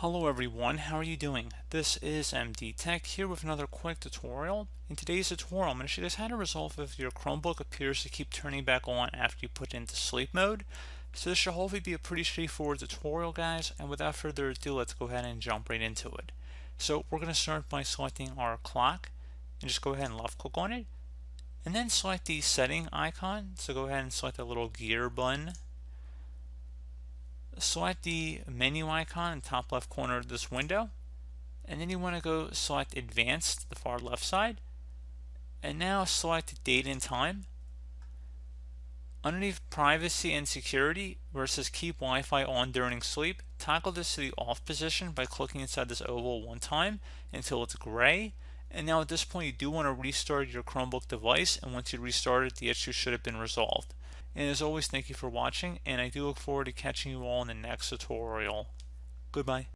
Hello everyone, how are you doing? This is MD Tech here with another quick tutorial. In today's tutorial, I'm going to show you guys how to resolve if your Chromebook appears to keep turning back on after you put it into sleep mode. So this should hopefully be a pretty straightforward tutorial, guys, and without further ado, let's go ahead and jump right into it. So we're going to start by selecting our clock and just go ahead and left click on it and then select the setting icon. So go ahead and select the little gear button. Select the menu icon in the top left corner of this window, and then you want to go select advanced, the far left side, and now select date and time. Underneath privacy and security, where it says keep Wi-Fi on during sleep, toggle this to the off position by clicking inside this oval one time until it's gray. And now at this point you do want to restart your Chromebook device, and once you restart it, the issue should have been resolved. And as always, thank you for watching, and I do look forward to catching you all in the next tutorial. Goodbye.